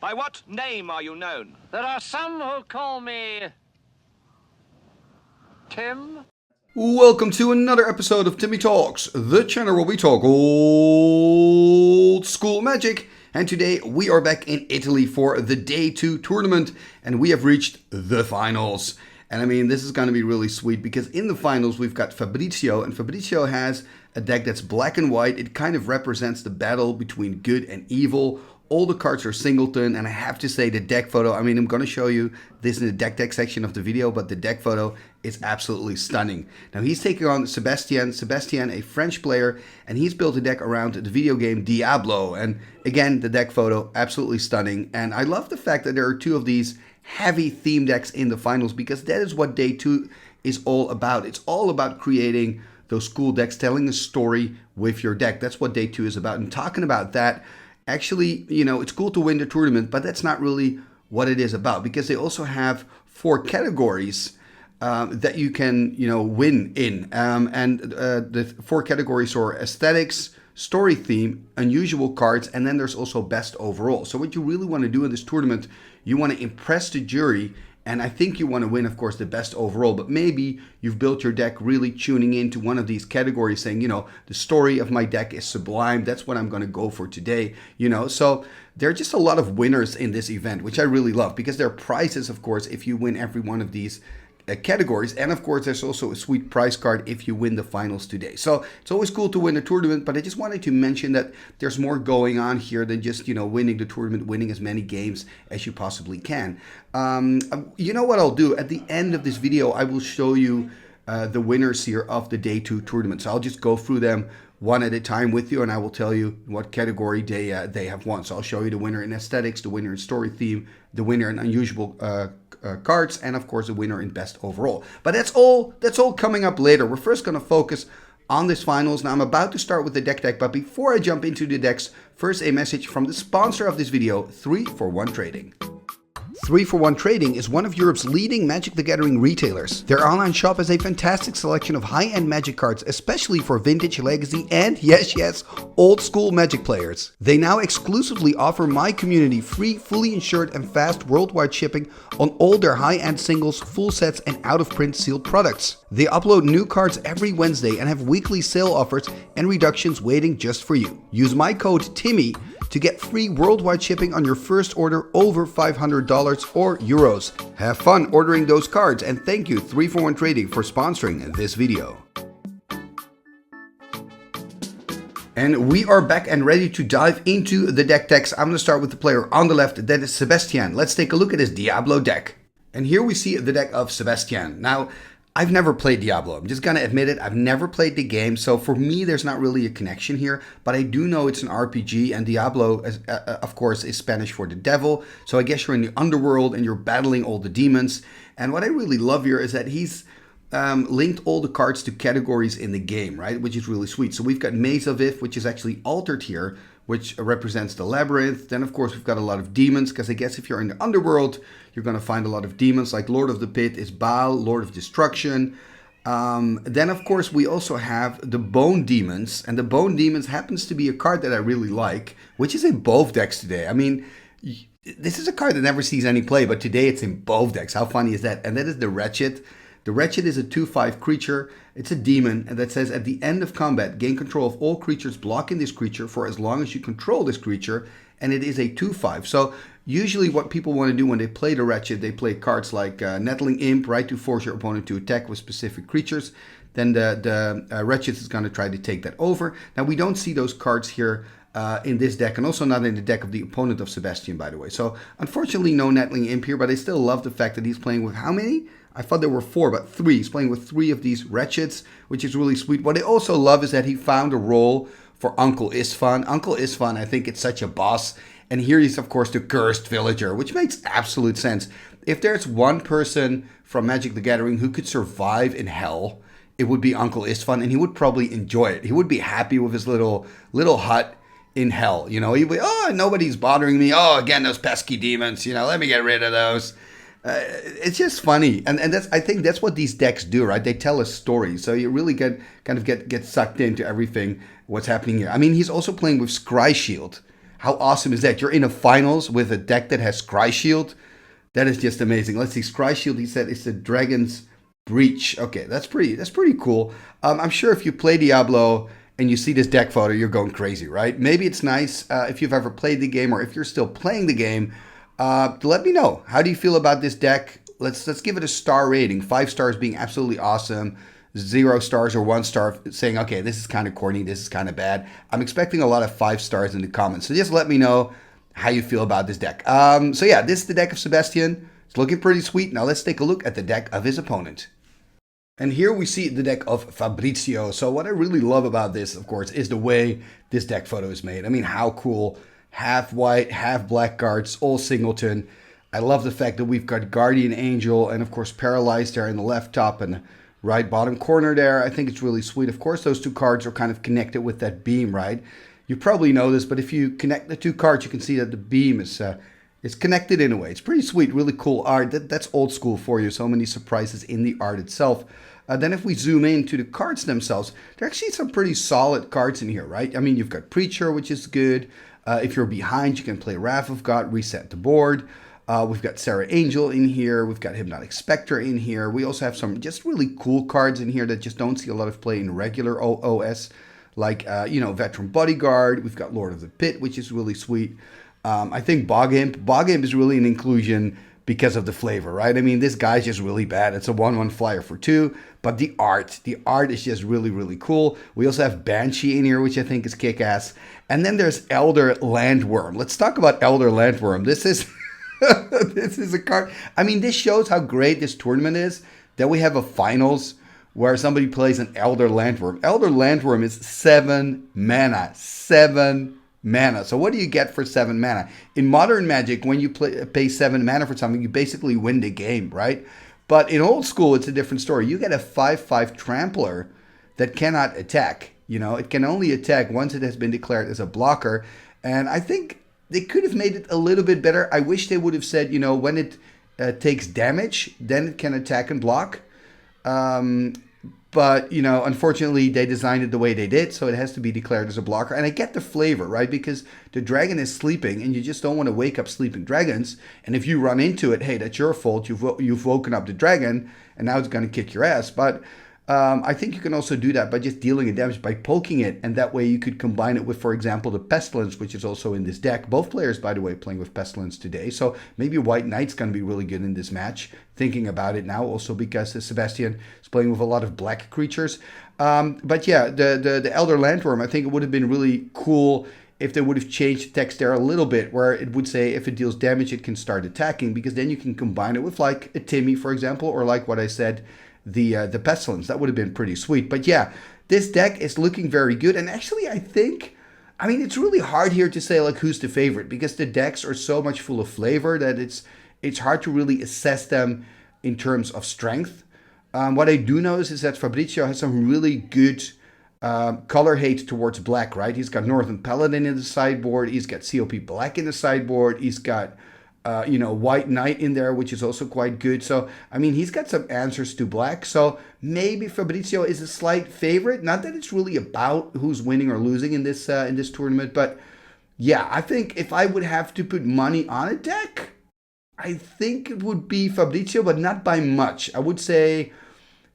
By what name are you known? There are some who call me Tim. Welcome to another episode of Timmy Talks, the channel where we talk old school magic. And today we are back in Italy for the Day 2 tournament, and we have reached the finals. And I mean, this is going to be really sweet because in the finals we've got Fabrizio, and Fabrizio has a deck that's black and white. It kind of represents the battle between good and evil. All the cards are singleton, and I have to say the deck photo, I mean, I'm going to show you this in the deck section of the video, but the deck photo is absolutely stunning. Now, he's taking on Sebastien, a French player, and he's built a deck around the video game Diablo. And again, the deck photo, absolutely stunning. And I love the fact that there are two of these heavy theme decks in the finals, because that is what Day 2 is all about. It's all about creating those cool decks, telling a story with your deck. That's what Day 2 is about. And talking about that, actually, you know, it's cool to win the tournament, but that's not really what it is about, because they also have 4 categories that you can, you know, win in. The 4 categories are aesthetics, story theme, unusual cards, and then there's also best overall. So what you really want to do in this tournament, you want to impress the jury. And I think you want to win, of course, the best overall. But maybe you've built your deck really tuning into one of these categories, saying, you know, the story of my deck is sublime. That's what I'm going to go for today. You know, so there are just a lot of winners in this event, which I really love, because there are prizes, of course, if you win every one of these categories. And of course, there's also a sweet prize card if you win the finals today. So it's always cool to win a tournament, but I just wanted to mention that there's more going on here than just, you know, winning the tournament, winning as many games as you possibly can. You know what I'll do? At the end of this video, I will show you the winners here of the Day 2 tournament. So I'll just go through them one at a time with you, and I will tell you what category they have won. So I'll show you the winner in aesthetics, the winner in story theme, the winner in unusual cards, and of course the winner in best overall. But that's all coming up later. We're first going to focus on this finals. Now I'm about to start with the deck, but before I jump into the decks, first a message from the sponsor of this video, 3for1 Trading. 3for1 Trading is one of Europe's leading Magic the Gathering retailers. Their online shop has a fantastic selection of high-end Magic cards, especially for vintage, legacy, and yes, old school Magic players. They now exclusively offer my community free, fully insured and fast worldwide shipping on all their high-end singles, full sets, and out-of-print sealed products. They upload new cards every Wednesday and have weekly sale offers and reductions waiting just for you. Use my code TIMMY to get free worldwide shipping on your first order over $500 or euros. Have fun ordering those cards, and thank you 3for1 Trading for sponsoring this video. And we are back and ready to dive into the deck text. I'm going to start with the player on the left, that is Sebastien. Let's take a look at his Diablo deck. And here we see the deck of Sebastien. Now, I've never played Diablo. I'm just going to admit it. I've never played the game. So for me, there's not really a connection here. But I do know it's an RPG. And Diablo, of course, is Spanish for the devil. So I guess you're in the underworld and you're battling all the demons. And what I really love here is that he's linked all the cards to categories in the game, right? Which is really sweet. So we've got Maze of If, which is actually altered here, which represents the labyrinth. Then, of course, we've got a lot of demons, because I guess if you're in the underworld, you're going to find a lot of demons, like Lord of the Pit is Baal, Lord of Destruction. Then, of course, we also have the Bone Demons, and the Bone Demons happens to be a card that I really like, which is in both decks today. I mean, this is a card that never sees any play, but today it's in both decks. How funny is that? And that is the Wretched. The Wretched is a 2/5 creature. It's a demon, and that says at the end of combat, gain control of all creatures blocking this creature for as long as you control this creature, and it is a 2/5. So usually what people want to do when they play the Wretched, they play cards like Nettling Imp, right, to force your opponent to attack with specific creatures. Then the Wretched is going to try to take that over. Now, we don't see those cards here in this deck, and also not in the deck of the opponent of Sebastien, by the way. So unfortunately, no Nettling Imp here, but I still love the fact that he's playing with how many? I thought there were 4, but 3. He's playing with 3 of these Wretcheds, which is really sweet. What I also love is that he found a role for Uncle Isfan. Uncle Isfan, I think it's such a boss. And here he's, of course, the Cursed Villager, which makes absolute sense. If there's one person from Magic the Gathering who could survive in hell, it would be Uncle Isfan, and he would probably enjoy it. He would be happy with his little hut in hell. You know, he'd be, oh, nobody's bothering me. Oh, again, those pesky demons. You know, let me get rid of those. It's just funny, and that's, I think that's what these decks do, right? They tell a story, so you really get sucked into everything what's happening here. I mean, he's also playing with Scry Shield. How awesome is that? You're in a finals with a deck that has Scry Shield. That is just amazing. Let's see, Scry Shield, he said, is the Dragon's Breach. Okay, that's pretty cool. I'm sure if you play Diablo and you see this deck photo, you're going crazy, right? Maybe it's nice if you've ever played the game, or if you're still playing the game, let me know. How do you feel about this deck? Let's give it a star rating. 5 stars being absolutely awesome. 0 stars or 1 star saying, okay, this is kind of corny, this is kind of bad. I'm expecting a lot of 5 stars in the comments. So just let me know how you feel about this deck. So yeah, this is the deck of Sebastien. It's looking pretty sweet. Now let's take a look at the deck of his opponent. And here we see the deck of Fabrizio. So what I really love about this, of course, is the way this deck photo is made. I mean, how cool. Half white, half black cards, all singleton. I love the fact that we've got Guardian Angel and, of course, Paralyzed there in the left top and right bottom corner there. I think it's really sweet. Of course, those 2 cards are kind of connected with that beam, right? You probably know this, but if you connect the 2 cards, you can see that the beam is connected in a way. It's pretty sweet, really cool art. That's old school for you. So many surprises in the art itself. Then if we zoom into the cards themselves, there are actually some pretty solid cards in here, right? I mean, you've got Preacher, which is good. If you're behind, you can play Wrath of God, reset the board. We've got Sarah Angel in here. We've got Hypnotic Spectre in here. We also have some just really cool cards in here that just don't see a lot of play in regular OS, like, Veteran Bodyguard. We've got Lord of the Pit, which is really sweet. I think Bog Imp. Bog Imp is really an inclusion because of the flavor, right? I mean, this guy's just really bad. It's a 1/1 flyer for 2, but the art is just really, really cool. We also have Banshee in here, which I think is kick-ass. And then there's Elder Landworm. Let's talk about Elder Landworm. This is this is a card. I mean, this shows how great this tournament is, that we have a finals where somebody plays an Elder Landworm. Elder Landworm is 7 mana. 7 mana. So what do you get for 7 mana? In Modern Magic, when you pay 7 mana for something, you basically win the game, right? But in Old School, it's a different story. You get a 5/5 Trampler that cannot attack. It can only attack once it has been declared as a blocker. And I think they could have made it a little bit better. I wish they would have said, when it takes damage, then it can attack and block. But, unfortunately, they designed it the way they did, so it has to be declared as a blocker. And I get the flavor, right? Because the dragon is sleeping, and you just don't want to wake up sleeping dragons. And if you run into it, hey, that's your fault. You've woken up the dragon, and now it's going to kick your ass. But I think you can also do that by just dealing a damage, by poking it. And that way you could combine it with, for example, the Pestilence, which is also in this deck. Both players, by the way, playing with Pestilence today. So maybe White Knight's going to be really good in this match. Thinking about it now, also because Sebastien is playing with a lot of black creatures. But yeah, the Elder Landworm, I think it would have been really cool if they would have changed the text there a little bit, where it would say if it deals damage, it can start attacking, because then you can combine it with like a Timmy, for example, or like what I said, the Pestilence. That would have been pretty sweet. But yeah, this deck is looking very good. And actually, I think, it's really hard here to say like who's the favorite, because the decks are so much full of flavor that it's hard to really assess them in terms of strength. What I do notice is that Fabrizio has some really good color hate towards black, right? He's got Northern Paladin in the sideboard. He's got COP Black in the sideboard. He's got White Knight in there, which is also quite good. So, he's got some answers to black. So maybe Fabrizio is a slight favorite. Not that it's really about who's winning or losing in this tournament, but yeah, I think if I would have to put money on a deck, I think it would be Fabrizio, but not by much. I would say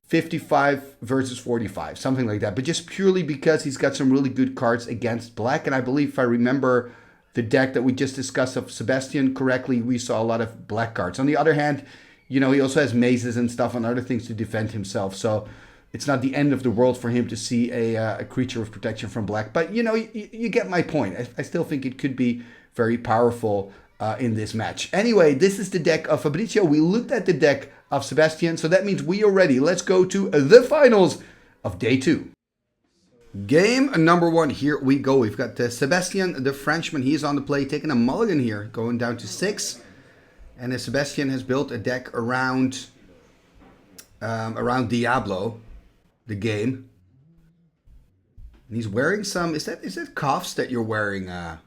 55 versus 45, something like that. But just purely because he's got some really good cards against black. And I believe, if I remember the deck that we just discussed of Sebastien correctly, we saw a lot of black cards. On the other hand, he also has mazes and stuff and other things to defend himself. So it's not the end of the world for him to see a creature of protection from black. But, you get my point. I still think it could be very powerful in this match. Anyway, this is the deck of Fabrizio. We looked at the deck of Sebastien, so that means we are ready. Let's go to the finals of day 2. Game number 1, here we go. We've got Sebastien, the Frenchman. He's on the play, taking a mulligan here, going down to 6. And Sebastien has built a deck around Diablo, the game. And he's wearing some, is that cuffs that you're wearing? Not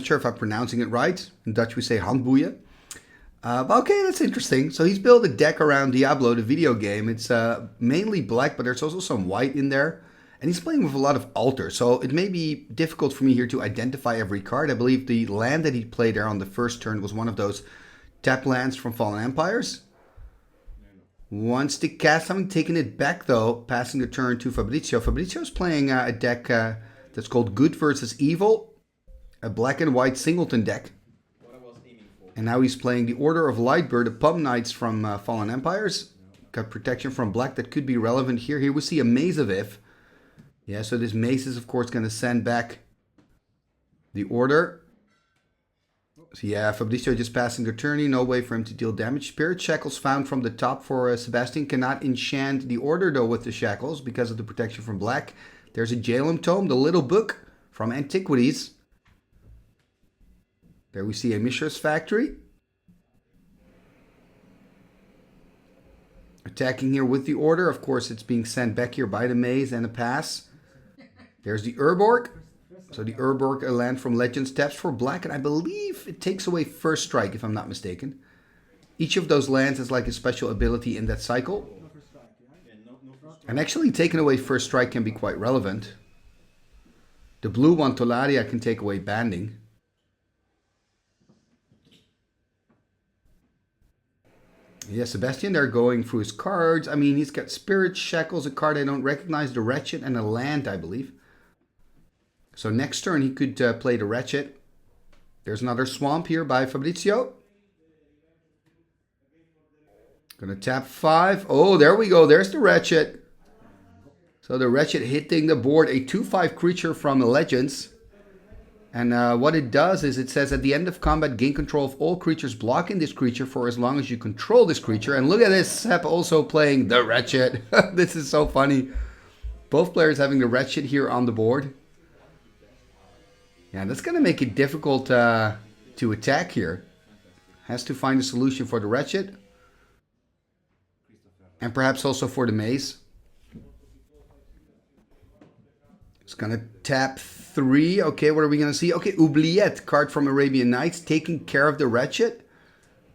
sure if I'm pronouncing it right. In Dutch we say handboeien. But okay, that's interesting. So he's built a deck around Diablo, the video game. It's mainly black, but there's also some white in there. And he's playing with a lot of altars, so it may be difficult for me here to identify every card. I believe the land that he played there on the first turn was one of those tap lands from Fallen Empires. Wants to cast something, taking it back though, passing the turn to Fabrizio. Fabrizio's playing a deck that's called Good versus Evil, a black and white singleton deck. And now he's playing the Order of Lightbird, the Pub Knights from Fallen Empires. Got protection from black that could be relevant here. Here we see a Maze of If. Yeah, so this Maze is of course going to send back the Order. So yeah, Fabrizio just passing the turn. No way for him to deal damage. Spirit Shackles found from the top for Sebastien. Cannot enchant the Order though with the Shackles because of the protection from black. There's a Jalem Tome, the little book from Antiquities. There we see a Mishra's Factory. Attacking here with the Order. Of course, it's being sent back here by the Maze and a pass. There's the Urborg. So the Urborg, a land from Legends, taps for black. And I believe it takes away First Strike, if I'm not mistaken. Each of those lands has like a special ability in that cycle. And actually taking away First Strike can be quite relevant. The blue one, Tolaria, can take away banding. Yeah, Sebastien, they're going through his cards. I mean, he's got Spirit Shackles, a card I don't recognize, the Wretched, and a land, I believe. So next turn, he could play the Wretched. There's another Swamp here by Fabrizio. Gonna tap 5. Oh, there we go. There's the Wretched. So the Wretched hitting the board, a 2/5 creature from Legends. And what it does is it says at the end of combat, gain control of all creatures blocking this creature for as long as you control this creature. And look at this, Sep also playing the Wretched. This is so funny. Both players having the Wretched here on the board. Yeah, that's going to make it difficult to attack here. Has to find a solution for the Wretched. And perhaps also for the Maze. It's going to tap 3. Okay, what are we going to see? Okay, Oubliette, card from Arabian Nights, taking care of the Wretched.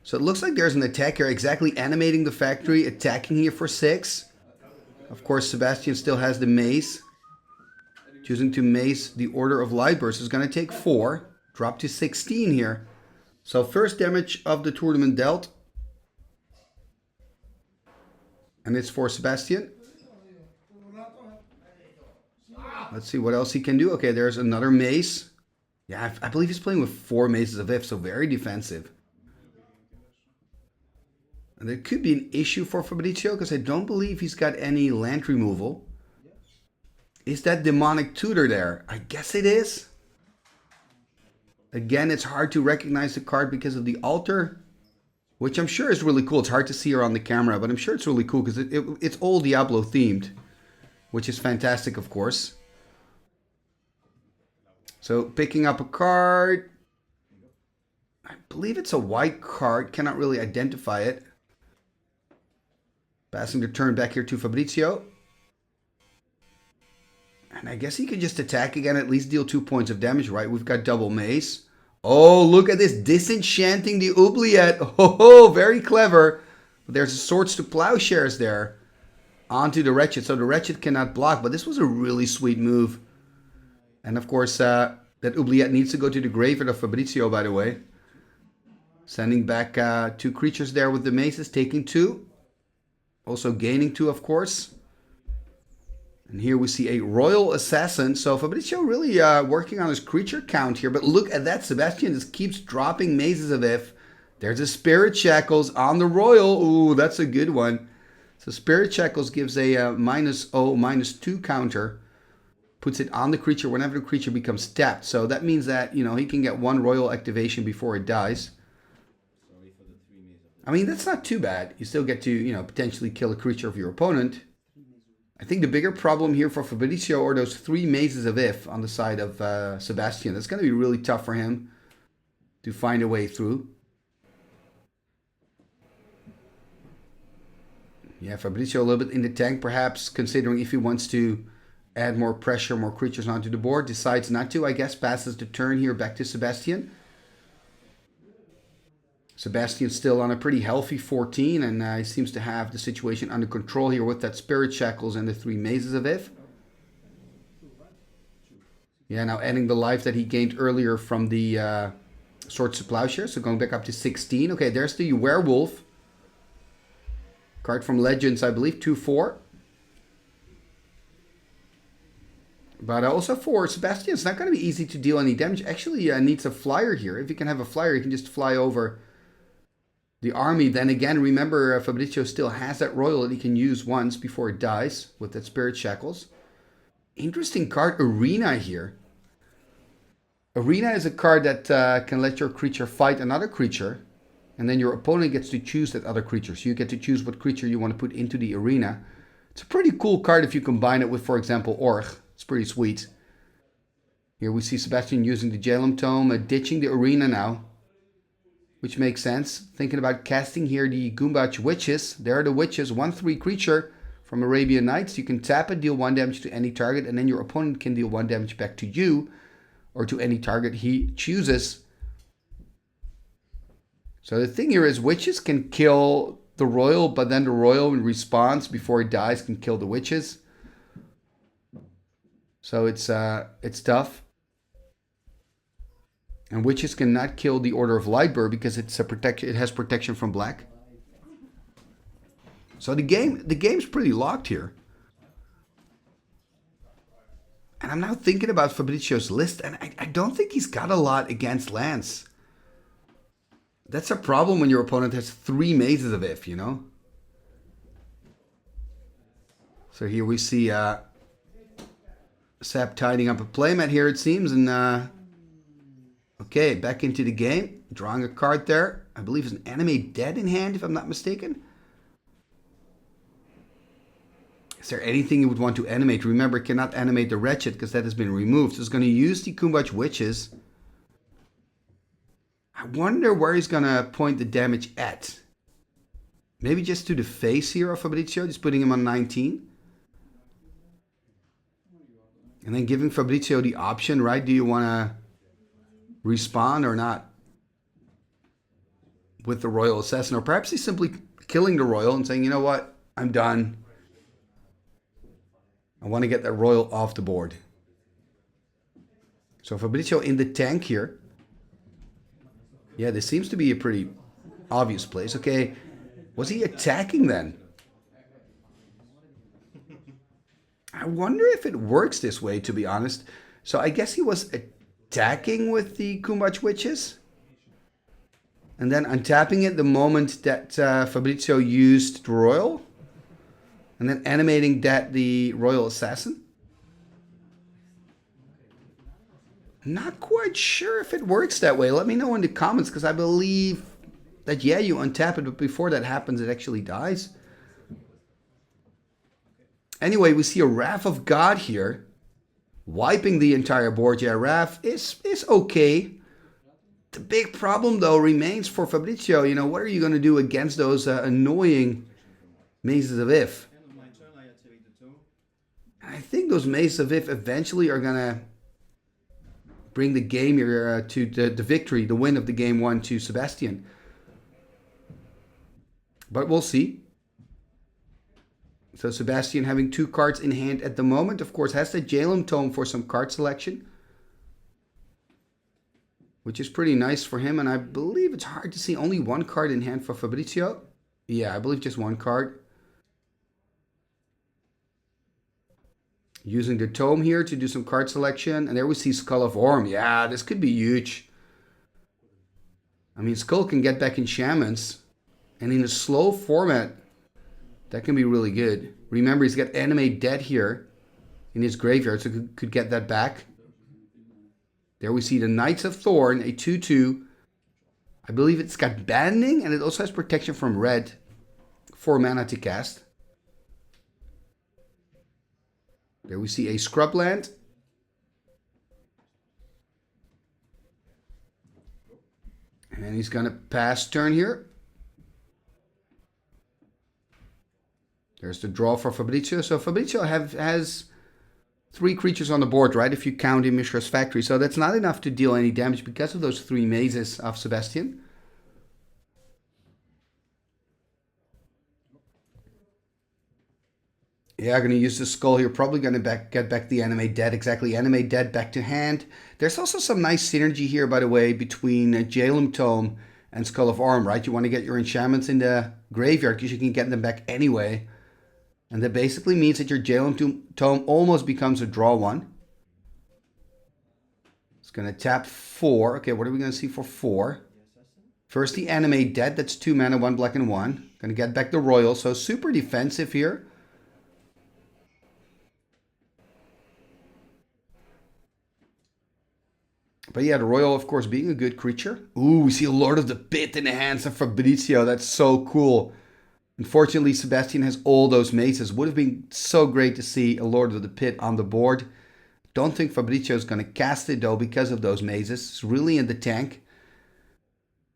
So it looks like there's an attack here, exactly animating the factory, attacking here for 6. Of course, Sebastien still has the Maze. Choosing to Maze the Order of Lightburst is going to take 4. Drop to 16 here. So first damage of the tournament dealt. And it's for Sebastien. Let's see what else he can do. Okay, there's another Maze. Yeah, I believe he's playing with 4 Mazes of If, so very defensive. And there could be an issue for Fabrizio, because I don't believe he's got any land removal. Is that Demonic Tutor there? I guess it is. Again, it's hard to recognize the card because of the altar, which I'm sure is really cool. It's hard to see her on the camera, but I'm sure it's really cool because it's all Diablo themed, which is fantastic, of course. So picking up a card. I believe it's a white card. Cannot really identify it. Passing the turn back here to Fabrizio. And I guess he could just attack again, at least deal 2 points of damage, right? We've got double mace. Oh, look at this. Disenchanting the Oubliette. Oh, very clever. But there's a Swords to Plowshares there. Onto the Wretched. So the Wretched cannot block. But this was a really sweet move. And of course, that Oubliette needs to go to the graveyard of Fabrizio, by the way. Sending back 2 creatures there with the maces, taking 2. Also gaining 2, of course. And here we see a Royal Assassin. So Fabrizio really working on his creature count here. But look at that. Sebastien just keeps dropping Mazes of If. There's a Spirit Shackles on the Royal. Ooh, that's a good one. So Spirit Shackles gives a -0/-2 counter. Puts it on the creature whenever the creature becomes tapped. So that means that, you know, he can get 1 Royal activation before it dies. I mean, that's not too bad. You still get to, you know, potentially kill a creature of your opponent. I think the bigger problem here for Fabrizio are those 3 Mazes of If on the side of Sebastien. That's going to be really tough for him to find a way through. Yeah, Fabrizio a little bit in the tank, perhaps, considering if he wants to add more pressure, more creatures onto the board. Decides not to, I guess. Passes the turn here back to Sebastien. Sebastien's still on a pretty healthy 14, and he seems to have the situation under control here with that Spirit Shackles and the 3 Mazes of If. Yeah, now adding the life that he gained earlier from the Swords to Plowshare. So going back up to 16. Okay, there's the Werewolf. Card from Legends, I believe, 2/4. But also for Sebastien, it's not going to be easy to deal any damage. Actually, needs a flyer here. If you can have a flyer, you can just fly over the army. Then again, remember, Fabrizio still has that royal that he can use once before it dies with that Spirit Shackles. Interesting card, Arena here. Arena is a card that can let your creature fight another creature. And then your opponent gets to choose that other creature. So you get to choose what creature you want to put into the arena. It's a pretty cool card if you combine it with, for example, Org. It's pretty sweet. Here we see Sebastien using the Jalem Tome, ditching the arena now. Which makes sense. Thinking about casting here the Goombach Witches. There are the Witches, 1/3 creature from Arabian Nights. You can tap it, deal 1 damage to any target, and then your opponent can deal 1 damage back to you, or to any target he chooses. So the thing here is Witches can kill the Royal, but then the Royal in response before it dies can kill the Witches. So it's tough. And Witches cannot kill the Order of Lightbur because it's it has protection from black. So the game's pretty locked here. And I'm now thinking about Fabrizio's list, and I don't think he's got a lot against lands. That's a problem when your opponent has 3 Mazes of If, you know? So here we see Seb tidying up a playmat here, it seems. And okay, back into the game. Drawing a card there. I believe it's an Animate Dead in hand, if I'm not mistaken. Is there anything you would want to animate? Remember, cannot animate the Wretched because that has been removed. So it's going to use the Goombach Witches. I wonder where he's going to point the damage at. Maybe just to the face here of Fabrizio, just putting him on 19. And then giving Fabrizio the option, right? Do you want to respawn or not? With the Royal Assassin. Or perhaps he's simply killing the Royal and saying, you know what? I'm done. I want to get that Royal off the board. So Fabrizio in the tank here. Yeah, this seems to be a pretty obvious place. Okay, was he attacking then? I wonder if it works this way, to be honest. So I guess he was attacking with the Goombach Witches. And then untapping it the moment that Fabrizio used the Royal. And then animating that the Royal Assassin. Not quite sure if it works that way. Let me know in the comments, because I believe that, yeah, you untap it, but before that happens, it actually dies. Anyway, we see a Wrath of God here. Wiping the entire board. Yeah, Wrath is okay. The big problem, though, remains for Fabrizio. You know, what are you going to do against those annoying Mazes of If? I think those Mazes of If eventually are going to bring the game here to the victory, the win of the game 1 to Sebastien. But we'll see. So Sebastien having 2 cards in hand at the moment. Of course, has the Jalem Tome for some card selection. Which is pretty nice for him. And I believe it's hard to see only 1 card in hand for Fabrizio. Yeah, I believe just 1 card. Using the Tome here to do some card selection. And there we see Skull of Orm. Yeah, this could be huge. I mean, Skull can get back in Shamans. And in a slow format, that can be really good. Remember, he's got Animate Dead here in his graveyard, so could get that back. There we see the Knights of Thorn, a 2/2. I believe it's got banding, and it also has protection from red. 4 mana to cast. There we see a Scrubland. And then he's going to pass turn here. There's the draw for Fabrizio. So Fabrizio has 3 creatures on the board, right? If you count in Mishra's Factory. So that's not enough to deal any damage because of those 3 mazes of Sebastien. Yeah, going to use the skull here. Probably going to get back the Animate Dead. Exactly, Animate Dead back to hand. There's also some nice synergy here, by the way, between Jalum Tome and Skull of Arm, right? You want to get your enchantments in the graveyard because you can get them back anyway. And that basically means that your Jalum Tome almost becomes a draw one. It's going to tap 4. Okay, what are we going to see for 4? First, the Animate Dead. That's 2 mana, 1 black and 1. Going to get back the Royal. So super defensive here. But yeah, the Royal, of course, being a good creature. Ooh, we see a Lord of the Pit in the hands of Fabrizio. That's so cool. Unfortunately, Sebastien has all those mazes. Would have been so great to see a Lord of the Pit on the board. Don't think Fabrizio is going to cast it, though, because of those mazes. It's really in the tank.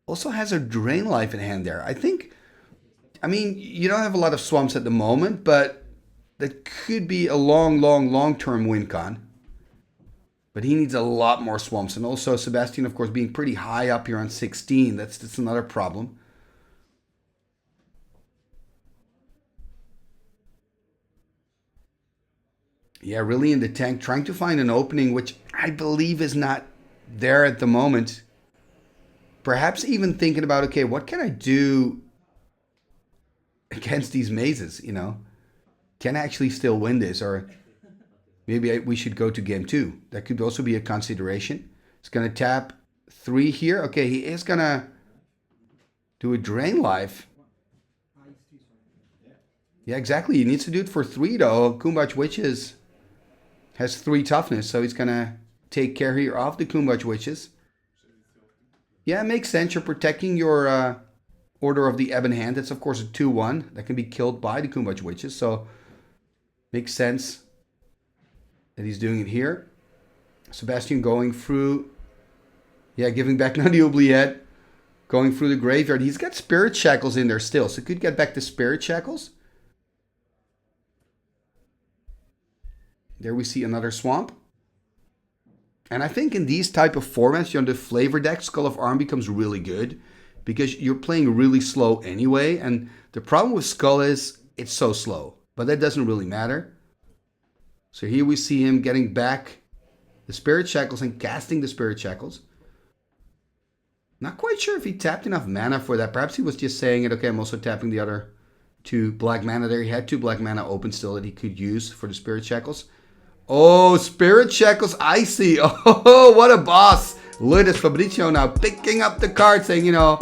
Also has a Drain Life in hand there. I mean, you don't have a lot of swamps at the moment, but that could be a long-term win con. But he needs a lot more swamps. And also Sebastien, of course, being pretty high up here on 16. That's another problem. Yeah, really in the tank. Trying to find an opening, which I believe is not there at the moment. Perhaps even thinking about, okay, what can I do against these mazes, you know? Can I actually still win this? Or maybe we should go to game 2. That could also be a consideration. It's going to tap 3 here. Okay, he is going to do a Drain Life. Yeah, exactly. He needs to do it for 3, though. Kumbach Witches has 3 toughness, so he's going to take care here of the Kumbach Witches. Yeah, it makes sense. You're protecting your Order of the Ebon Hand. That's, of course, a 2-1 that can be killed by the Kumbach Witches, so makes sense that he's doing it here. Sebastien going through, yeah, giving back now the Oubliette, going through the graveyard. He's got Spirit Shackles in there still, so could get back to Spirit Shackles. There we see another swamp. And I think in these type of formats, you know, the flavor deck, Skull of Arm becomes really good because you're playing really slow anyway. And the problem with Skull is it's so slow, but that doesn't really matter. So here we see him getting back the Spirit Shackles and casting the Spirit Shackles. Not quite sure if he tapped enough mana for that. Perhaps he was just saying it, okay, I'm also tapping the other 2 black mana there. He had 2 black mana open still that he could use for the Spirit Shackles. Oh, Spirit Shackles Icy. Oh, what a boss. Look at Fabrizio now picking up the card saying, you know,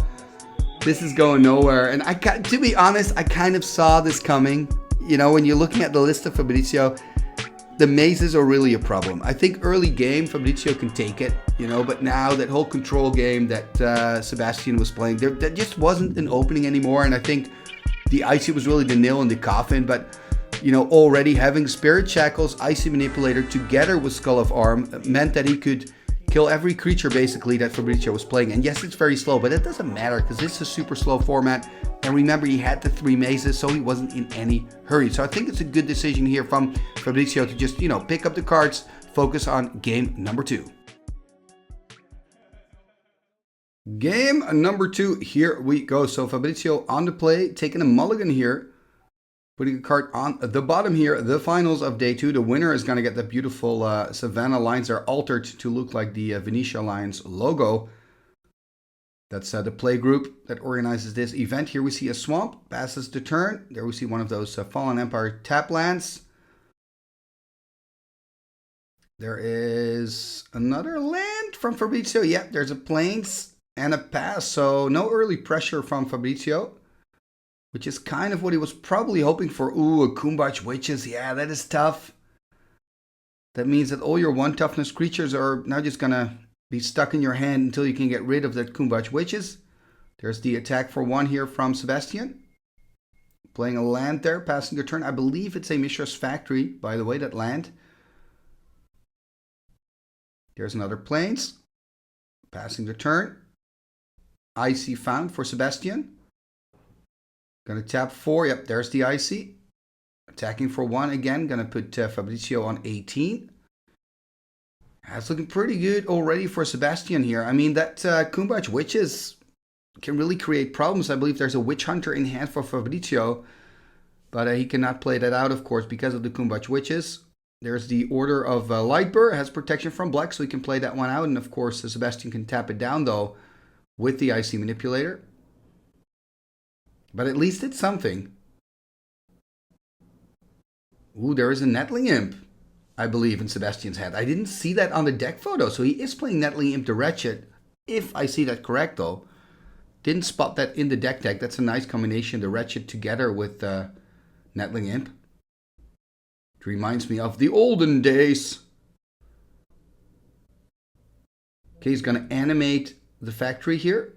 this is going nowhere. And to be honest, I kind of saw this coming. You know, when you're looking at the list of Fabrizio, the mazes are really a problem. I think early game, Fabrizio can take it, you know, but now that whole control game that Sebastien was playing, there just wasn't an opening anymore. And I think the Icy was really the nail in the coffin. But, you know, already having Spirit Shackles, Icy Manipulator together with Skull of Arm meant that he could kill every creature basically that Fabrizio was playing. And yes, it's very slow, but it doesn't matter because this is a super slow format. And remember, he had the 3 mazes, so he wasn't in any hurry. So I think it's a good decision here from Fabrizio to just, you know, pick up the cards, focus on game number 2. Game number 2, here we go. So Fabrizio on the play, taking a mulligan here, putting a card on the bottom here, the finals of day 2. The winner is going to get the beautiful Savannah lines. Are altered to look like the Venetia Lions logo. That's the play group that organizes this event. Here we see a swamp, passes the turn. There we see one of those Fallen Empire tap lands. There is another land from Fabrizio. Yep, there's a plains and a pass. So no early pressure from Fabrizio, which is kind of what he was probably hoping for. Ooh, a Kumbach Witches. Yeah, that is tough. That means that all your 1 toughness creatures are now just going to be stuck in your hand until you can get rid of that Kumbach Witches. There's the attack for 1 here from Sebastien. Playing a land there, passing the turn. I believe it's a Mishra's Factory, by the way, that land. There's another Plains. Passing the turn. Icy found for Sebastien. Gonna tap 4. Yep, there's the Icy. Attacking for 1 again. Gonna put Fabrizio on 18. That's looking pretty good already for Sebastien here. I mean, that Kumbach Witches can really create problems. I believe there's a Witch Hunter in hand for Fabrizio. But he cannot play that out, of course, because of the Kumbach Witches. There's the Order of Lightbur, has protection from black, so he can play that one out. And of course, Sebastien can tap it down, though, with the IC Manipulator. But at least it's something. Ooh, there is a Nettling Imp, I believe, in Sebastien's hand. I didn't see that on the deck photo, so he is playing Nettling Imp the Wretched, if I see that correct, though. Didn't spot that in the deck. That's a nice combination, the Wretched together with Nettling Imp. It reminds me of the olden days. Okay, he's going to animate the factory here.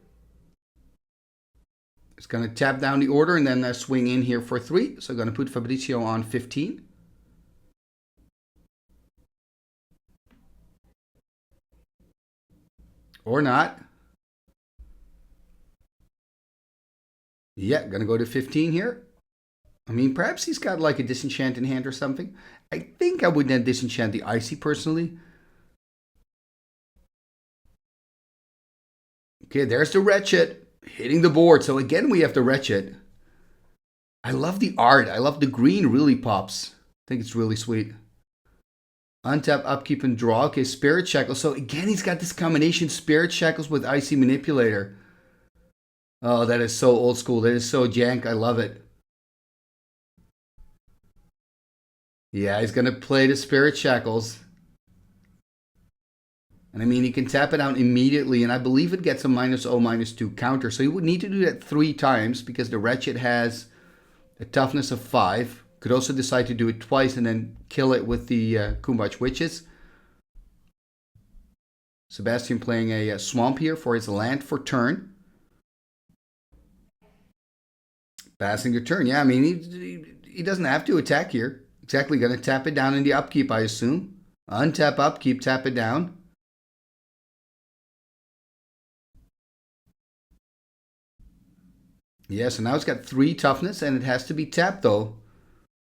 He's going to tap down the order and then swing in here for 3. So I'm going to put Fabrizio on 15. Or not. Yeah, going to go to 15 here. I mean, perhaps he's got like a disenchant in hand or something. I think I would then disenchant the Icy personally. Okay, there's the Wretched hitting the board. So again, we have the Wretched. I love the art. I love the green really pops. I think it's really sweet. Untap, upkeep, and draw. Okay, Spirit Shackles. So again, he's got this combination, Spirit Shackles with Icy Manipulator. Oh, that is so old school. That is so jank. I love it. Yeah, he's going to play the Spirit Shackles. And I mean, he can tap it out immediately, and I believe it gets a -0, -2 counter. So he would need to do that 3 times, because the Wretched has a toughness of 5. Could also decide to do it twice and then kill it with the Kumbach Witches. Sebastien playing a Swamp here for his land for turn. Passing the turn. Yeah, I mean, he doesn't have to attack here. Exactly, going to tap it down in the upkeep, I assume. Untap, upkeep, tap it down. Yeah, so now it's got 3 toughness, and it has to be tapped, though.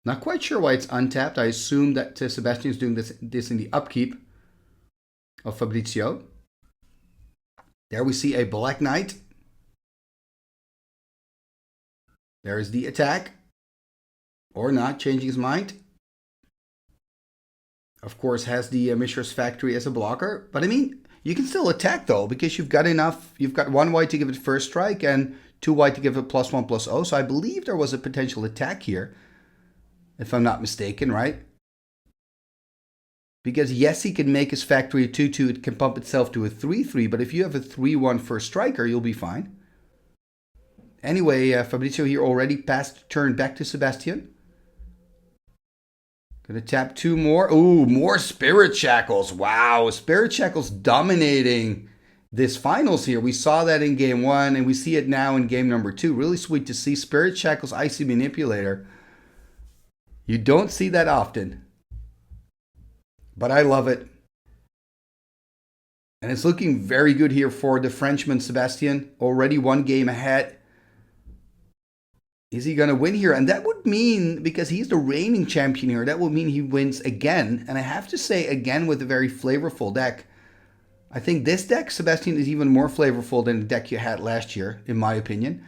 Not quite sure why it's untapped. I assume that Sebastien is doing this in the upkeep of Fabrizio. There we see a Black Knight. There is the attack. Or not, changing his mind. Of course, has the Mishra's Factory as a blocker. But I mean, you can still attack, though, because you've got enough. You've got 1 white to give it first strike and 2 white to give it +1/+0. So I believe there was a potential attack here, if I'm not mistaken, right? Because yes, he can make his factory a 2/2. It can pump itself to a 3/3. But if you have a 3/1 first striker, you'll be fine. Anyway, Fabrizio here already passed turn back to Sebastien. Gonna tap 2 more. Ooh, more Spirit Shackles. Wow, Spirit Shackles dominating this finals here. We saw that in game 1, and we see it now in game number 2. Really sweet to see. Spirit Shackles, Icy Manipulator. You don't see that often. But I love it. And it's looking very good here for the Frenchman, Sebastien. Already 1 game ahead. Is he going to win here? And that would mean, because he's the reigning champion here, that would mean he wins again. And I have to say, again, with a very flavorful deck. I think this deck, Sebastien, is even more flavorful than the deck you had last year, in my opinion.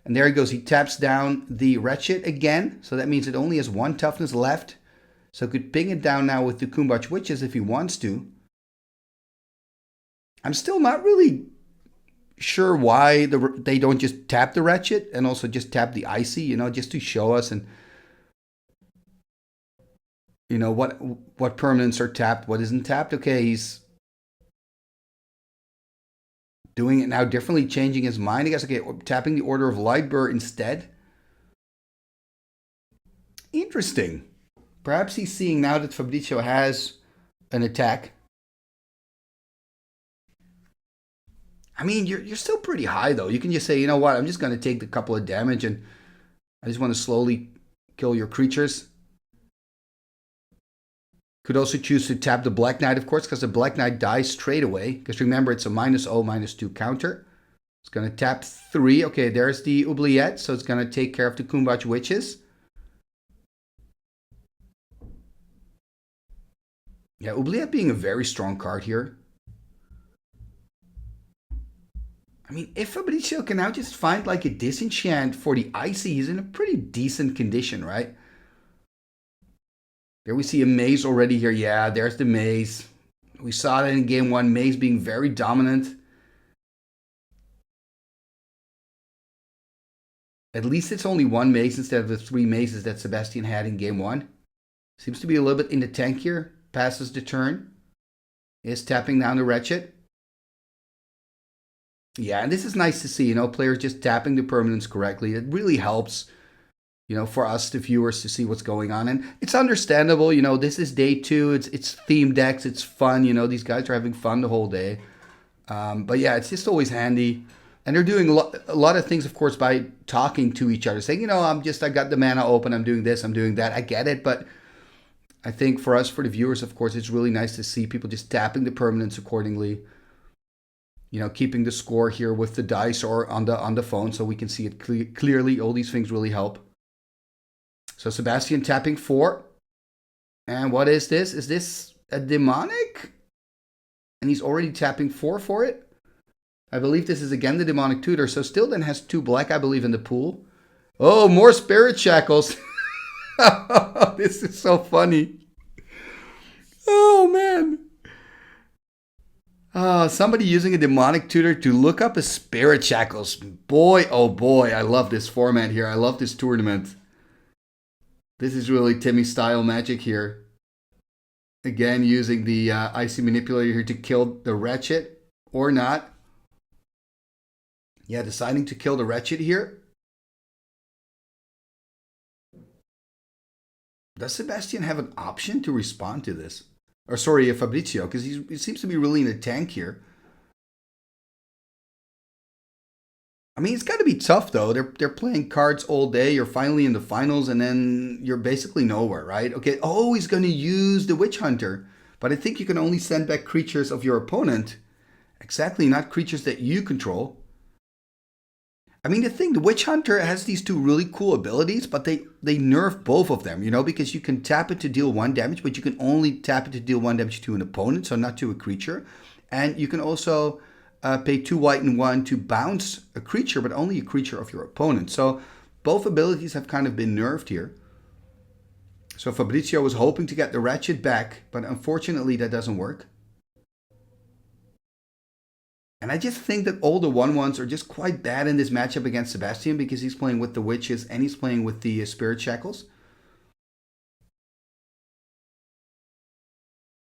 And there he goes. He taps down the Wretched again. So that means it only has 1 toughness left. So could ping it down now with the Kumbach Witches if he wants to. I'm still not really sure why they don't just tap the Wretched and also just tap the Icy, you know, just to show us, and you know what permanents are tapped, what isn't tapped. Okay, he's doing it now differently, changing his mind, I guess. Okay, tapping the Order of Lightbur instead. Interesting. Perhaps he's seeing now that Fabrizio has an attack. I mean, you're still pretty high, though. You can just say, you know what, I'm just going to take the couple of damage, and I just want to slowly kill your creatures. Could also choose to tap the Black Knight, of course, because the Black Knight dies straight away. Because remember, it's a -0, -2 counter. It's going to tap 3. Okay, there's the Oubliette, so it's going to take care of the Kumbach Witches. Yeah, Oubliette being a very strong card here. I mean, if Fabrizio can now just find like a disenchant for the icy, he's in a pretty decent condition, right? There we see a maze already here. Yeah, there's the maze. We saw that in game one, maze being very dominant. At least it's only one maze instead of the 3 mazes that Sebastien had in game one. Seems to be a little bit in the tank here. Passes the turn. Is tapping down the Wretched. Yeah, and this is nice to see, players just tapping the permanents correctly. It really helps, for us, the viewers, to see what's going on. And it's understandable, this is day 2. It's theme decks. It's fun, these guys are having fun the whole day. But yeah, it's just always handy. And they're doing a lot of things, of course, by talking to each other, saying, I got the mana open, I'm doing this, I'm doing that. I get it, but I think for us, for the viewers, of course, it's really nice to see people just tapping the permanents accordingly. Keeping the score here with the dice or on the phone so we can see it clearly. All these things really help. So Sebastien tapping 4. And what is this? Is this a demonic? And he's already tapping 4 for it. I believe this is again the demonic tutor. So still then has 2 black, I believe, in the pool. Oh, more spirit shackles. This is so funny. Oh, man. Somebody using a demonic tutor to look up a spirit shackles. Boy, oh boy, I love this format here. I love this tournament. This is really Timmy style magic here. Again, using the icy manipulator here to kill the Wretched or not. Yeah, deciding to kill the Wretched here. Does Sebastien have an option to respond to this? Or sorry, Fabrizio, because he seems to be really in a tank here. I mean, it's got to be tough, though. They're playing cards all day. You're finally in the finals, and then you're basically nowhere, right? Okay, oh, he's going to use the Witch Hunter. But I think you can only send back creatures of your opponent. Exactly, not creatures that you control. I mean, the Witch Hunter has these 2 really cool abilities, but they nerf both of them, because you can tap it to deal 1 damage, but you can only tap it to deal 1 damage to an opponent, so not to a creature. And you can also pay 2 white and 1 to bounce a creature, but only a creature of your opponent. So both abilities have kind of been nerfed here. So Fabrizio was hoping to get the Wretched back, but unfortunately that doesn't work. And I just think that all the 1/1s are just quite bad in this matchup against Sebastien because he's playing with the Witches and he's playing with the Spirit Shackles.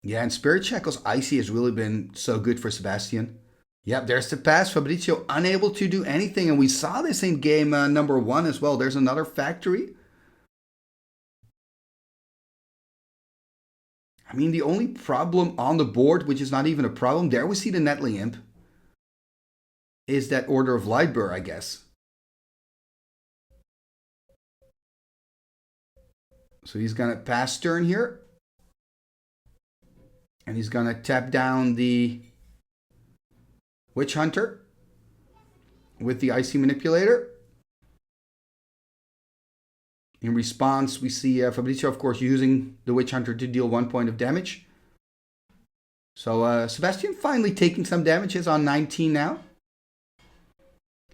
Yeah, and Spirit Shackles Icy has really been so good for Sebastien. Yep, there's the pass. Fabrizio unable to do anything. And we saw this in game number 1 as well. There's another factory. I mean, the only problem on the board, which is not even a problem, there we see the Nettling Imp, is that Order of Lightbur, I guess. So he's going to pass turn here. And he's going to tap down the Witch Hunter with the Icy Manipulator. In response, we see Fabrizio, of course, using the Witch Hunter to deal 1 point of damage. So Sebastien finally taking some damages on 19 now.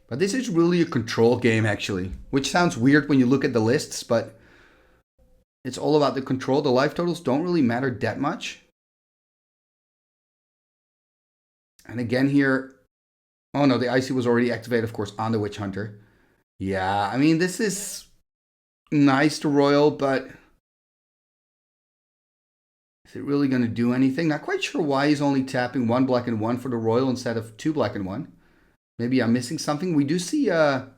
But this is really a control game, actually. Which sounds weird when you look at the lists, but it's all about the control. The life totals don't really matter that much. And again here... Oh no, the Icy was already activated, of course, on the Witch Hunter. Yeah, I mean, this is nice to Royal, but... Is it really going to do anything? Not quite sure why he's only tapping 1 black and 1 for the Royal instead of 2 black and 1. Maybe I'm missing something. We do see an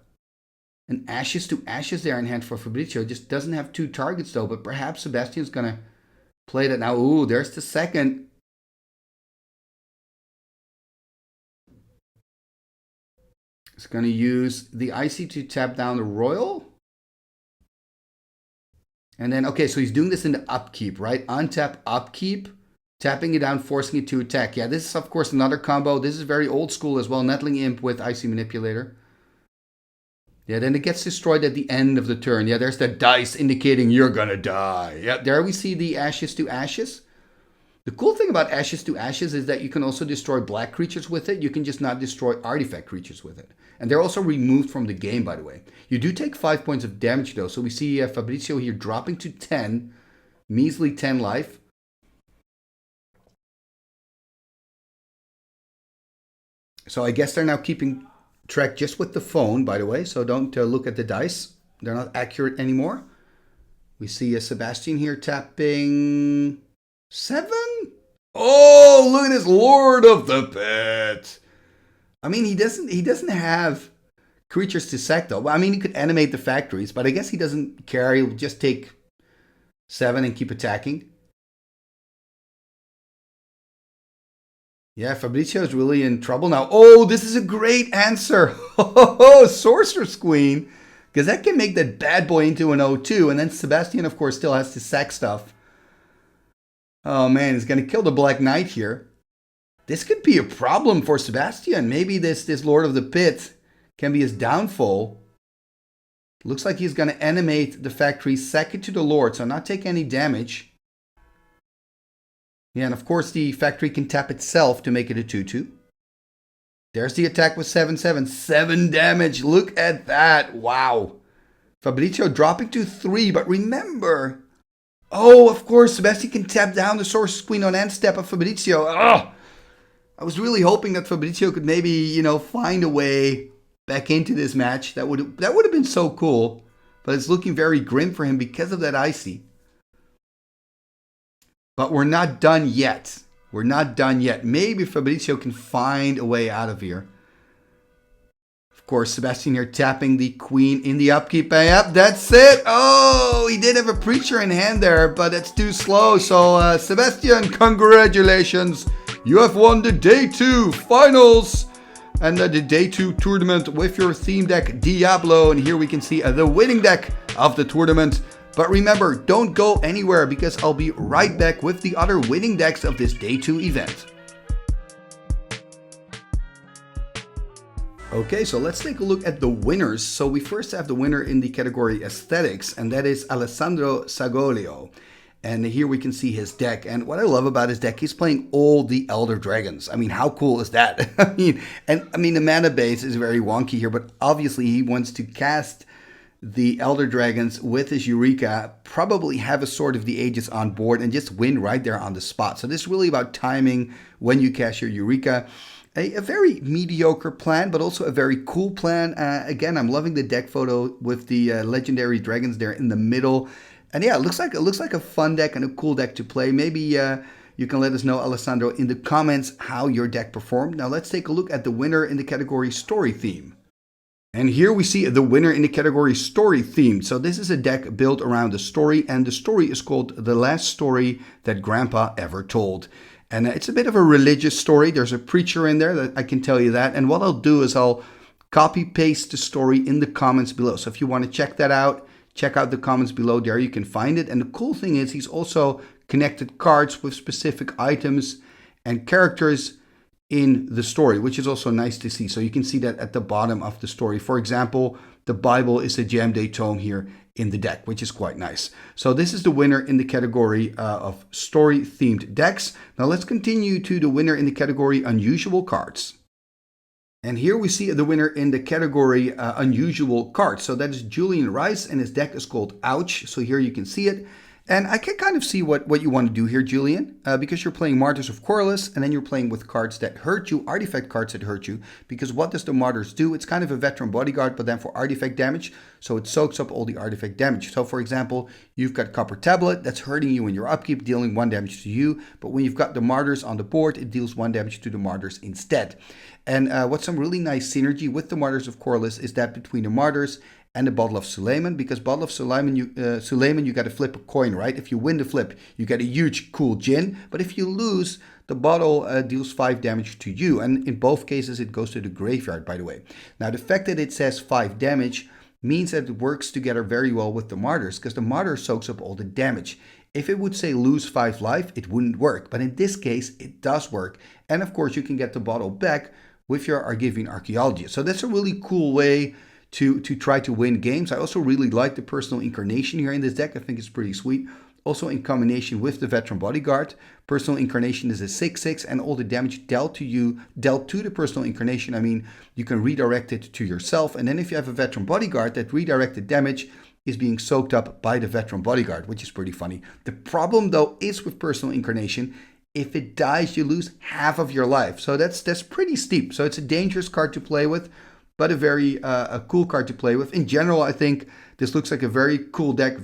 Ashes to Ashes there in hand for Fabrizio. Just doesn't have 2 targets though, but perhaps Sebastian's going to play that now. Ooh, there's the second. He's going to use the Icy to tap down the Royal. And then, okay, so he's doing this in the upkeep, right? Untap, upkeep. Tapping it down, forcing it to attack. Yeah, this is, of course, another combo. This is very old school as well. Nettling Imp with Icy Manipulator. Yeah, then it gets destroyed at the end of the turn. Yeah, there's that dice indicating you're gonna die. Yeah, there we see the Ashes to Ashes. The cool thing about Ashes to Ashes is that you can also destroy black creatures with it. You can just not destroy artifact creatures with it. And they're also removed from the game, by the way. You do take 5 points of damage, though. So we see Fabrizio here dropping to 10. Measly 10 life. So I guess they're now keeping track just with the phone, by the way. So don't look at the dice. They're not accurate anymore. We see Sebastien here tapping 7. Oh, look at this Lord of the Pit. I mean, he doesn't have creatures to sack though. I mean, he could animate the factories, but I guess he doesn't care. He'll just take 7 and keep attacking. Yeah, Fabrizio is really in trouble now. Oh, this is a great answer. Oh, Sorcerer's Queen. Because that can make that bad boy into an 0-2. And then Sebastien, of course, still has to sack stuff. Oh, man, he's going to kill the Black Knight here. This could be a problem for Sebastien. Maybe this Lord of the Pit can be his downfall. Looks like he's going to animate the factory, sack it to the Lord, so not take any damage. Yeah, and of course the factory can tap itself to make it a 2-2. There's the attack with 7-7. 7 damage. Look at that. Wow. Fabrizio dropping to 3. But remember. Oh, of course. Sebastien can tap down the Sorcerer's Queen on end step of Fabrizio. Ugh. I was really hoping that Fabrizio could maybe, find a way back into this match. That would have been so cool. But it's looking very grim for him because of that icy. But we're not done yet. We're not done yet. Maybe Fabrizio can find a way out of here. Of course, Sebastien here tapping the queen in the upkeep. Yep, that's it. Oh, he did have a preacher in hand there, but it's too slow. So, Sebastien, congratulations. You have won the Day 2 finals and the Day 2 tournament with your theme deck Diablo. And here we can see the winning deck of the tournament. But remember, don't go anywhere because I'll be right back with the other winning decks of this Day 2 event. Okay, so let's take a look at the winners. So we first have the winner in the category Aesthetics, and that is Alessandro Sagolio. And here we can see his deck. And what I love about his deck, he's playing all the Elder Dragons. I mean, how cool is that? I mean, the mana base is very wonky here, but obviously he wants to cast the Elder Dragons with his Eureka, probably have a Sword of the Ages on board and just win right there on the spot. So this is really about timing when you cast your Eureka. A very mediocre plan, but also a very cool plan. Again, I'm loving the deck photo with the legendary dragons there in the middle. And yeah, it looks like a fun deck and a cool deck to play. Maybe you can let us know, Alessandro, in the comments how your deck performed. Now let's take a look at the winner in the category Story Theme. And here we see the winner in the category Story Themed. So this is a deck built around a story, and the story is called The Last Story That Grandpa Ever Told. And it's a bit of a religious story. There's a preacher in there, that I can tell you that. And what I'll do is I'll copy paste the story in the comments below. So if you want to check that out, check out the comments below. There you can find it. And the cool thing is he's also connected cards with specific items and characters in the story, which is also nice to see. So you can see that at the bottom of the story. For example, the Bible is a Jam Day tome here in the deck, which is quite nice. So this is the winner in the category of story themed decks. Now let's continue to the winner in the category Unusual Cards. And here we see the winner in the category Unusual Cards. So that is Julian Rice, and his deck is called Ouch. So here you can see it. And I can kind of see what you want to do here, Julian, because you're playing Martyrs of Corliss, and then you're playing with cards that hurt you, artifact cards that hurt you, because what does the Martyrs do? It's kind of a veteran bodyguard, but then for artifact damage, so it soaks up all the artifact damage. So for example, you've got Copper Tablet, that's hurting you in your upkeep, dealing 1 damage to you, but when you've got the Martyrs on the board, it deals 1 damage to the Martyrs instead. And what's some really nice synergy with the Martyrs of Corliss is that between the Martyrs and the Bottle of Suleiman, because Bottle of Suleiman, you got to flip a coin, right? If you win the flip, you get a huge cool gin, but if you lose, the bottle deals 5 damage to you, and in both cases it goes to the graveyard, by the way. Now the fact that it says 5 damage means that it works together very well with the Martyrs, because the Martyr soaks up all the damage. If it would say lose 5 life, it wouldn't work, but in this case it does work, and of course you can get the bottle back with your Argivian Archaeologist. So that's a really cool way to try to win games. I also really like the personal incarnation here in this deck. I think it's pretty sweet. also in combination with the Veteran Bodyguard. Personal Incarnation is a 6/6, and all the damage dealt to the Personal Incarnation, I mean, you can redirect it to yourself. And then if you have a Veteran Bodyguard, that redirected damage is being soaked up by the Veteran Bodyguard, which is pretty funny. The problem, though, is with Personal Incarnation, if it dies, you lose half of your life. So that's pretty steep. So it's a dangerous card to play with, but a very cool card to play with. In general, I think this looks like a very cool deck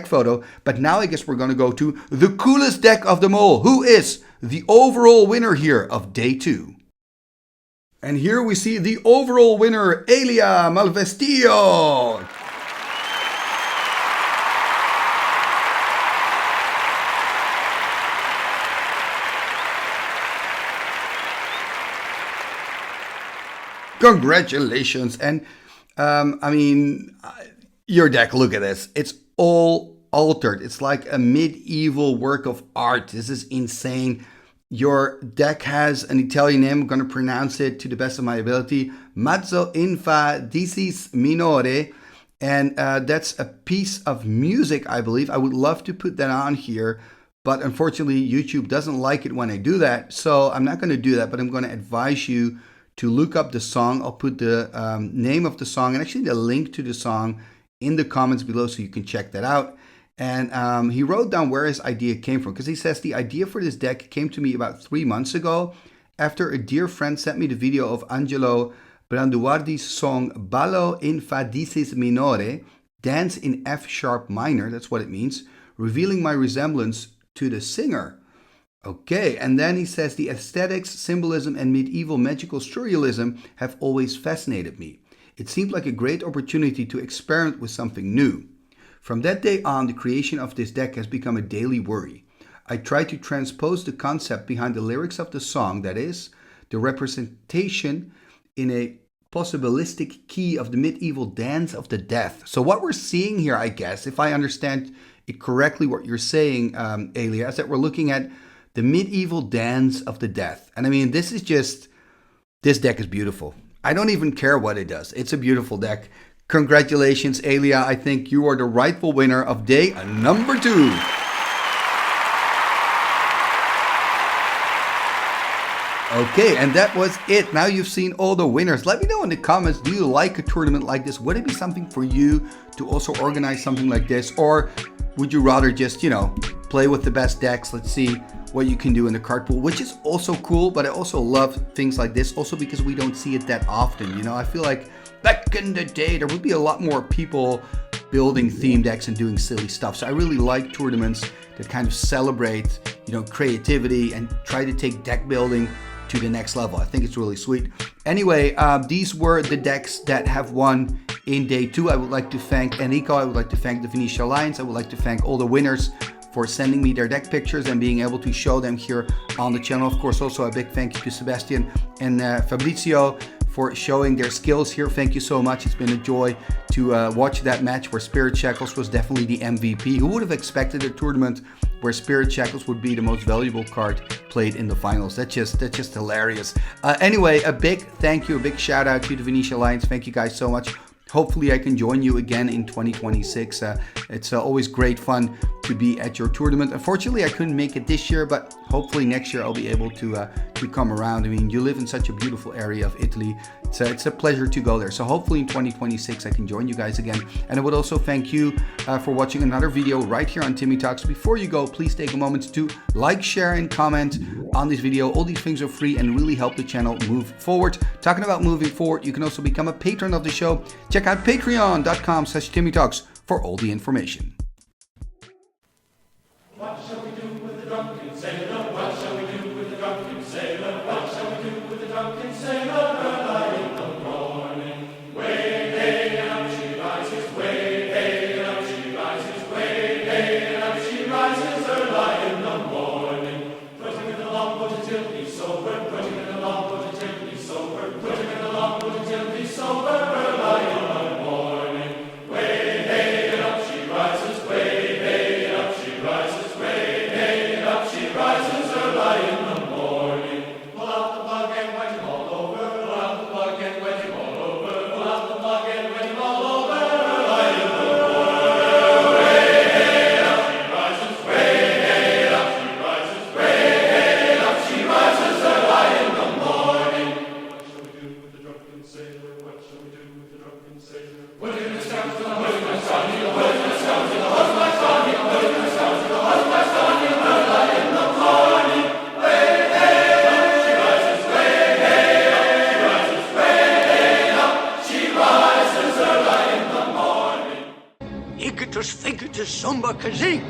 photo. But now I guess we're going to go to the coolest deck of them all. Who is the overall winner here of day 2? And here we see the overall winner, Elia Malvestillo. Congratulations. And I mean, your deck, look at this. It's all altered. It's like a medieval work of art. This is insane. Your deck has an Italian name. I'm going to pronounce it to the best of my ability. Mazzo in fa dicis minore. And that's a piece of music, I believe. I would love to put that on here, but unfortunately, YouTube doesn't like it when I do that. So I'm not going to do that, but I'm going to advise you to look up the song. I'll put the name of the song and actually the link to the song in the comments below so you can check that out. And he wrote down where his idea came from, because he says the idea for this deck came to me about 3 months ago after a dear friend sent me the video of Angelo Branduardi's song Ballo in Fa dicis minore, Dance in F sharp minor, that's what it means, revealing my resemblance to the singer. Okay, and then he says the aesthetics, symbolism, and medieval magical surrealism have always fascinated me. It seemed like a great opportunity to experiment with something new. From that day on, the creation of this deck has become a daily worry. I try to transpose the concept behind the lyrics of the song, that is, the representation in a possibilistic key of the medieval dance of the death. So what we're seeing here, I guess, if I understand it correctly, what you're saying, Elia, is that we're looking at the medieval dance of the death. And I mean, this deck is beautiful. I don't even care what it does. It's a beautiful deck. Congratulations, Elia. I think you are the rightful winner of day number 2. Okay, and that was it. Now you've seen all the winners. Let me know in the comments, do you like a tournament like this? Would it be something for you to also organize something like this? Or would you rather just, play with the best decks? Let's see what you can do in the card pool, which is also cool, but I also love things like this also because we don't see it that often. I feel like back in the day, there would be a lot more people building theme decks and doing silly stuff. So I really like tournaments that kind of celebrate, creativity and try to take deck building to the next level. I think it's really sweet. Anyway, these were the decks that have won in day 2. I would like to thank Enrico. I would like to thank the Venetia Alliance. I would like to thank all the winners for sending me their deck pictures and being able to show them here on the channel. Of course, also a big thank you to Sebastien and Fabrizio for showing their skills here. Thank you so much. It's been a joy to watch that match where Spirit Shackles was definitely the MVP. Who would have expected a tournament where Spirit Shackles would be the most valuable card played in the finals? That's just hilarious. Anyway, a big thank you, a big shout out to the Venetia Alliance. Thank you guys so much. Hopefully I can join you again in 2026. It's always great fun to be at your tournament. Unfortunately, I couldn't make it this year, but hopefully next year I'll be able to come around. I mean, you live in such a beautiful area of Italy. It's a pleasure to go there. So hopefully in 2026 I can join you guys again. And I would also thank you for watching another video right here on Timmy Talks. Before you go, please take a moment to like, share, and comment on this video. All these things are free and really help the channel move forward. Talking about moving forward, you can also become a patron of the show. Check out patreon.com/TimmyTalks for all the information. What shall we do with the drunken sailor? What shall we do with the drunken sailor? What shall we do with the drunken sailor? Early in the morning, way hey and up she rises, way hey and up she rises, way hey and up she rises. Early in the morning, putting in the longboat until he's sober, putting in the longboat until he's sober, putting in the longboat until he's sober. Early in the morning, way hey and up she rises. Igitus figitus sumba kazee.